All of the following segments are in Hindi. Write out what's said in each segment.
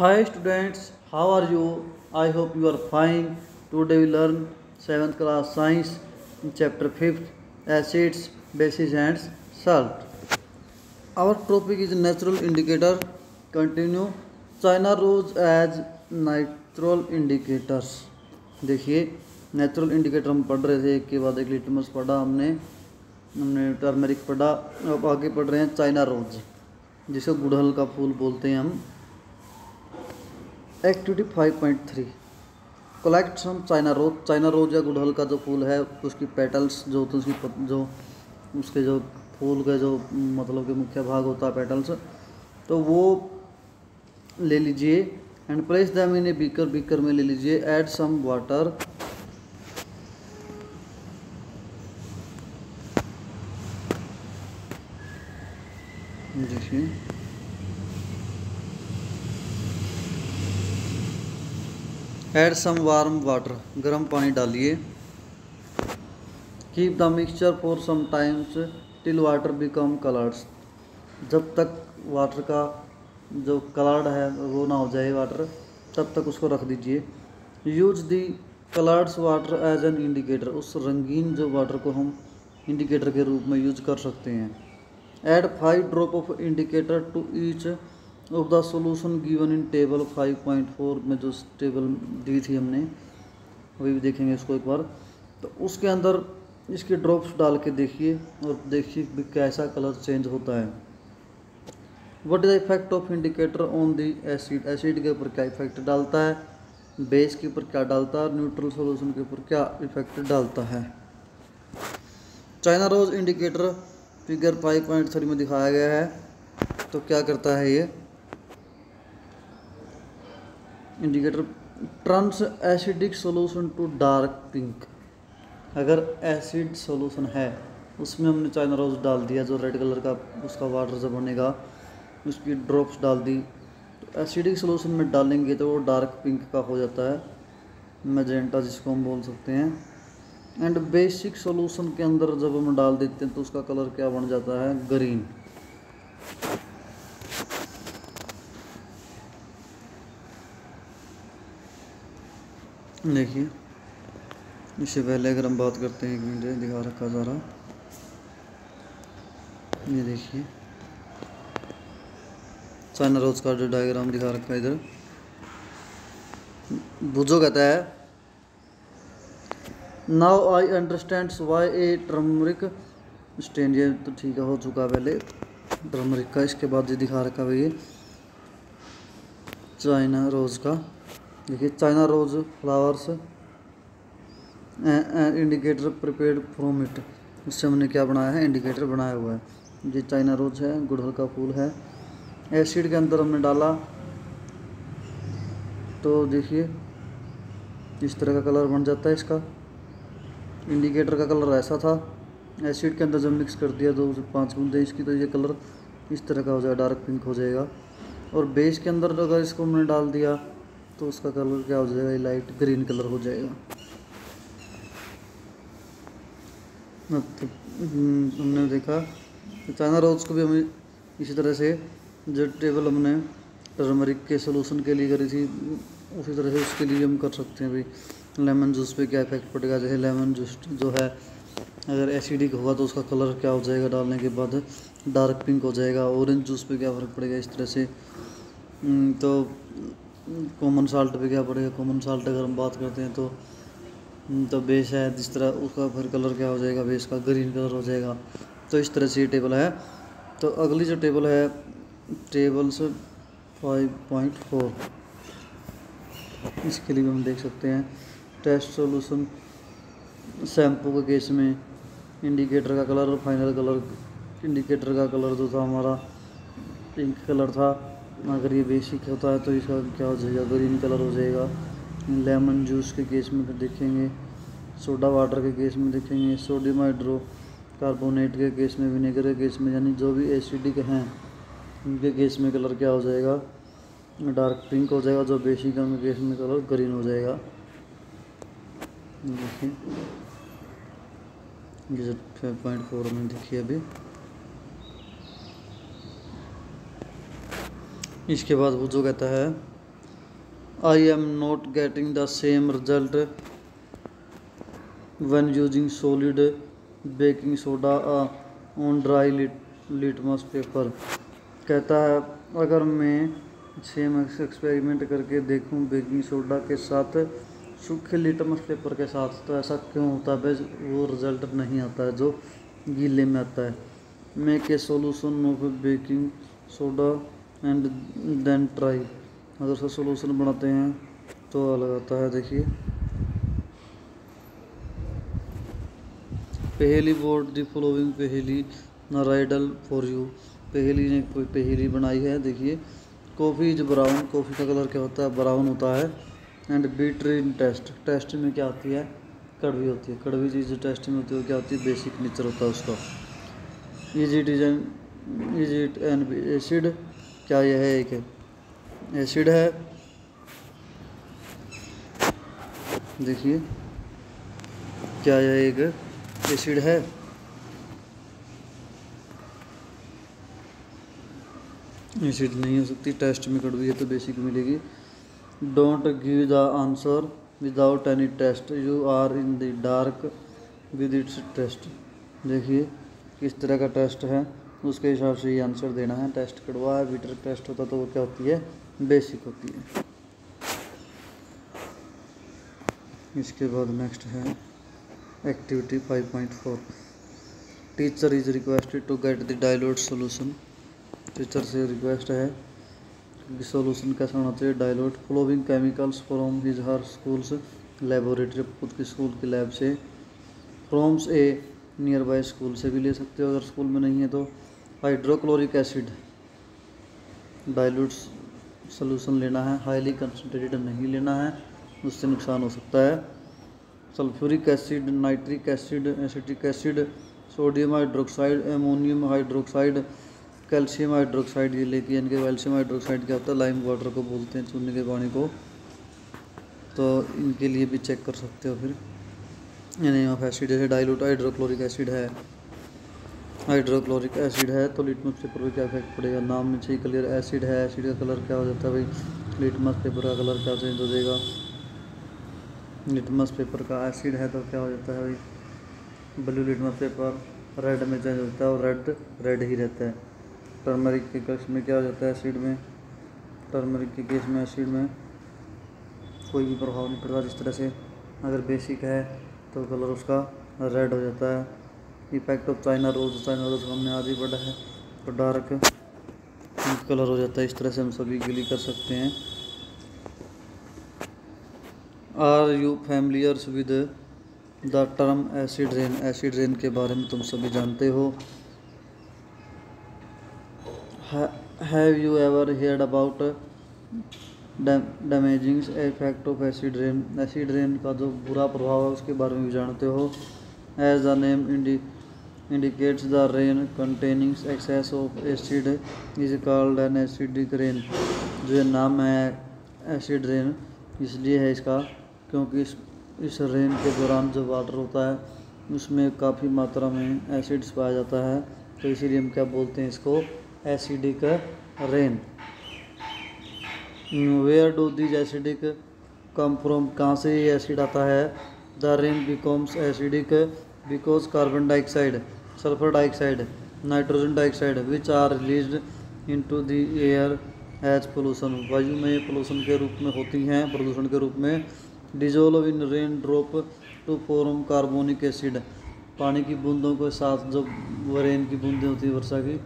Hi students, how are you? I hope you are fine. Today we learn 7th class science in chapter 5th acids, bases and salt. Our topic is natural indicator. Continue. China rose as natural indicators. देखिए नेचुरल इंडिकेटर हम पढ़ रहे थे, एक के बाद एक लिटमस पढ़ा हमने टर्मरिक पढ़ा। अब आगे पढ़ रहे हैं चाइना रोज, जिसे गुड़हल का फूल बोलते हैं हम। Activity 5.3 collect from China rose. China rose या गुड़हल का जो फूल है उसकी पेटल्स जो होते हैं, उसके जो फूल का जो मतलब कि मुख्य भाग होता है पेटल्स, तो वो ले लीजिए and place them in a beaker. Beaker में ले लीजिए। ऐड सम वाटर देखिए ऐड सम वार्म वाटर, गर्म पानी डालिए। Keep the mixture for some times till water become colours. जब तक वाटर का जो कलर्ड है वो ना हो जाए वाटर, तब तक उसको रख दीजिए। Use the coloureds water as an indicator. उस रंगीन जो वाटर को हम इंडिकेटर के रूप में यूज कर सकते हैं। Add 5 drop of indicator to each of the solution given in table 5.4 में जो टेबल दी थी हमने, वही भी देखेंगे इसको एक बार। तो उसके अंदर इसके ड्रॉप्स डाल के देखिए और देखिए कैसा कलर चेंज होता है। What is the effect of indicator on the acid. Acid के ऊपर क्या इफेक्ट डालता है, बेस के ऊपर क्या डालता है, न्यूट्रल सॉल्यूशन के ऊपर क्या इफेक्ट डालता है। चाइना रोज इंडिकेटर फिगर 5.3 में दिखाया गया है। तो क्या करता है ये indicator, turns acidic solution to dark pink. अगर एसिड सॉल्यूशन है उसमें हमने चाइना रोज डाल दिया, जो रेड कलर का उसका वाटर जब बनेगा उसकी ड्रॉप्स डाल दी, तो एसिडिक सॉल्यूशन में डालेंगे तो वो डार्क पिंक का हो जाता है, मैजेंटा जिसको हम बोल सकते हैं। एंड बेसिक सॉल्यूशन के अंदर जब हम डाल देते हैं तो उसका कलर क्या बन जाता है, ग्रीन। देखिए इससे पहले अगर हम बात करते हैं, एक मिनट दिखा रखा सारा, ये देखिए चाइना रोज का जो डायग्राम दिखा रखा है इधर। बुझो कहता है now I understand why a turmeric stain. ये तो ठीक है, हो चुका पहले टर्मरिक का। इसके बाद ये दिखा रखा है ये चाइना रोज का। देखिए China rose flowers indicator prepared from it. उससे हमने क्या बनाया है, इंडिकेटर बनाया हुआ है। ये चाइना रोज है, गुड़हल का फूल है। एसिड के अंदर हमने डाला तो देखिए इस तरह का कलर बन जाता है इसका। इंडिकेटर का कलर ऐसा था, एसिड के अंदर जब मिक्स कर दिया 2 से 5 बूंदे इसकी, तो ये कलर इस तरह का हो जाएगा, डार्क पिंक हो जाएगा। और बेस के अंदर अगर इसको हमने डाल दिया तो उसका कलर क्या हो जाएगा, लाइट ग्रीन कलर हो जाएगा। हमने देखा तो चाइना रोज को भी हमें इसी तरह से जो टेबल हमने टर्मरिक के सोल्यूशन के लिए करी थी उसी तरह से उसके लिए हम कर सकते हैं। भाई लेमन जूस पे क्या इफेक्ट पड़ेगा, जैसे लेमन जूस जो है अगर एसिडिक होगा तो उसका कलर क्या हो जाएगा, डालने के बाद डार्क पिंक हो जाएगा। ऑरेंज जूस पे क्या फ़र्क पड़ेगा, इस तरह से। तो कॉमन साल्ट पे क्या पड़ेगा, कॉमन साल्ट अगर हम बात करते हैं तो बेस है जिस तरह उसका फिर कलर क्या हो जाएगा, बेस का ग्रीन कलर हो जाएगा। तो इस तरह से ये टेबल है। तो अगली जो टेबल है टेबल्स 5.4, इसके लिए हम देख सकते हैं टेस्ट सॉल्यूशन। शैम्पू के केस में इंडिकेटर का कलर और फाइनल कलर, इंडिकेटर का कलर जो था हमारा पिंक कलर था। अगर ये बेसिक होता है तो इसका क्या हो जाएगा, ग्रीन कलर हो जाएगा। लेमन जूस के केस में फिर देखेंगे, सोडा वाटर के केस में देखेंगे, सोडियम हाइड्रो कार्बोनेट के केस में, विनेगर के केस में, यानी जो भी एसिडिक हैं उनके केस में कलर क्या हो जाएगा, डार्क पिंक हो जाएगा। जो बेसिक है उनके केस में कलर ग्रीन हो जाएगा। देखिए ये 5.4 में देखिए अभी। इसके बाद वो जो कहता है I am not getting the same result when using solid baking soda on dry litmus paper। कहता है अगर मैं सेम एक्सपेरिमेंट करके देखूं बेकिंग सोडा के साथ सूखे लिटमस पेपर के साथ, तो ऐसा क्यों होता है? वो रिजल्ट नहीं आता है जो गीले में आता है। Make a solution of baking soda and then try. अगर उसका सोल्यूशन बनाते हैं तो अलग आता है। देखिए, Paheli board the following Paheli riddle for you. Paheli ने कोई पहेली बनाई है। देखिए, कॉफ़ी इज ब्राउन, कॉफ़ी का कलर क्या होता है? ब्राउन होता है। And bitter in taste, taste में क्या होती है? कड़वी होती है। कड़वी चीज़ टेस्ट में होती है क्या होती है? बेसिक नेचर होता है उसका। इज इट एन एसिड, क्या यह एक एसिड है? देखिए, क्या यह एक एसिड है? एसिड नहीं हो सकती, टेस्ट में कड़वी है तो बेसिक मिलेगी। Don't give the answer without any taste, you are in the dark with its taste. देखिए, किस तरह का टेस्ट है उसके हिसाब से ये आंसर देना है। टेस्ट कड़वा है, बिटर टेस्ट होता तो वो क्या होती है? बेसिक होती है। इसके बाद नेक्स्ट है activity 5.4। Teacher is requested to get the dilute solution. Teacher से रिक्वेस्ट है कि सॉल्यूशन कैसा होना चाहिए? Dilute following chemicals from his her schools laboratory, खुद की स्कूल की लैब से। From a nearby, school से भी ले सकते हो अगर स्कूल में नहीं है तो। हाइड्रोक्लोरिक एसिड, डाइल्यूट सॉल्यूशन लेना है, हाईली कंसनट्रेटेड नहीं लेना है, उससे नुकसान हो सकता है। Sulphuric acid, nitric acid, acetic acid, sodium hydroxide, ammonium hydroxide, calcium hydroxide, ये लेके इनके कैल्शियम हाइड्रोक्साइड क्या होता है? लाइम वाटर को बोलते हैं, चूने के पानी को। तो इनके लिए भी चेक कर सकते हो फिर। नेम ऑफ एसिड जैसे डाइल्यूट हाइड्रोक्लोरिक एसिड है, हाइड्रोक्लोरिक एसिड है तो लिटमस पेपर पर क्या इफेक्ट पड़ेगा? नाम में चाहिए क्लियर, एसिड है, एसिड का कलर क्या हो जाता है भाई? लिटमस पेपर का कलर क्या चेंज हो जाएगा? लिटमस पेपर का एसिड है तो क्या हो जाता है भाई? ब्लू लिटमस पेपर रेड में चेंज होता है और रेड रेड ही रहता है। टर्मरिक के केस में क्या हो जाता है? एसिड में, टर्मरिक के केस में एसिड में कोई भी प्रभाव नहीं पड़ता। जिस तरह से अगर बेसिक है तो कलर उसका रेड हो जाता है। Effect of China rose, China rose हमने आज ही पढ़ा है तो डार्क कलर हो जाता है। इस तरह से हम सभी के लिए कर सकते हैं। Are you familiars with the term acid rain? Acid rain के बारे में तुम सभी जानते हो। Have you ever heard about damaging effect of acid rain? Acid rain का जो बुरा प्रभाव है उसके बारे में भी जानते हो। As the name indicates the rain containing excess of acid is called an acidic rain। जो ये नाम है एसिड रेन इसलिए है इसका क्योंकि इस रेन के दौरान जो वाटर होता है उसमें काफ़ी मात्रा में एसिड्स पाया जाता है, तो इसीलिए हम क्या बोलते हैं इसको? Acidic rain. Where do this acidic come from? कहाँ से ये एसिड आता है? The rain becomes acidic because carbon dioxide, sulphur dioxide, nitrogen dioxide which are released into the air as pollution. वायु में पोल्यूशन के रूप में होती हैं, प्रदूषण के रूप में। Dissolve in rain drop to form carbonic acid. पानी की बूंदों के साथ जो रेन की बूंदें होती हैं वर्षा की,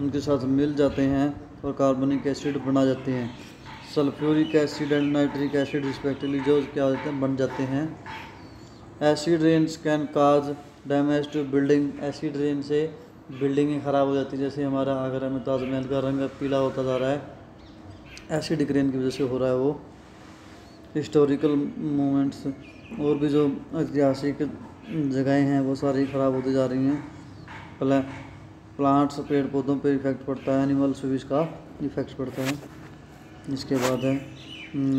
उनके साथ मिल जाते हैं और कार्बोनिक एसिड बना जाते हैं। Sulphuric acid and nitric acid respectively जो क्या होते हैं? बन जाते हैं। Acid rains can cause damage to building. Acid rain से बिल्डिंगें ख़राब हो जाती है, जैसे हमारा आगरा में ताजमहल का रंग पीला होता जा रहा है, एसिडिक रेन की वजह से हो रहा है वो। हिस्टोरिकल मोमेंट्स और भी जो ऐतिहासिक जगहें हैं वो सारी ख़राब होती जा रही हैं। प्लांट्स, पेड़ पौधों पर इफेक्ट पड़ता है, एनिमल्स भी इसका इफेक्ट पड़ता है। इसके बाद है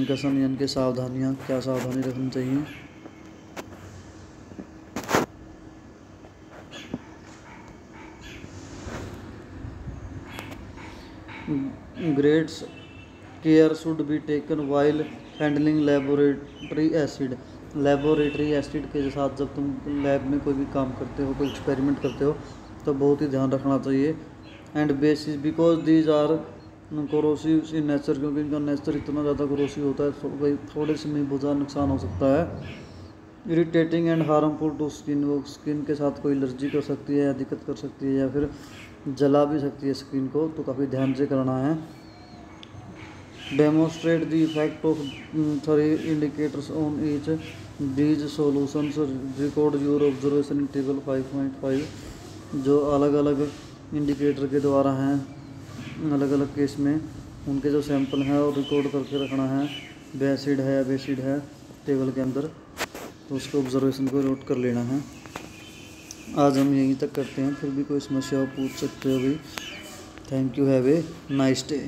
कसम यानी कि सावधानियाँ, क्या सावधानी रखनी चाहिए? Great care should be taken while handling laboratory acid. Laboratory acid के साथ जब तुम लैब में कोई भी काम करते हो, कोई एक्सपेरिमेंट करते हो, तो बहुत ही ध्यान रखना चाहिए। And bases because these are corrosive in nature, क्योंकि इनका नेचर इतना ज़्यादा कोरोसिव होता है, तो भाई थोड़े से में बहुत ज़्यादा नुकसान हो सकता है। Irritating and harmful to skin, वो स्किन के साथ कोई एलर्जी कर सकती है या दिक्कत कर सकती है या फिर जला भी सकती है स्किन को, तो काफ़ी ध्यान से करना है। Demonstrate the effect of 3 indicators on each these solutions, record your observation in table 5.5। जो अलग अलग इंडिकेटर के द्वारा हैं अलग अलग केस में, उनके जो सैंपल हैं और रिकॉर्ड करके रखना है। बेसिड है या बेसिड है टेबल के अंदर, तो उसको ऑब्जर्वेशन को नोट कर लेना है। आज हम यहीं तक करते हैं, फिर भी कोई समस्या हो पूछ सकते हो भाई। Thank you, have a nice day.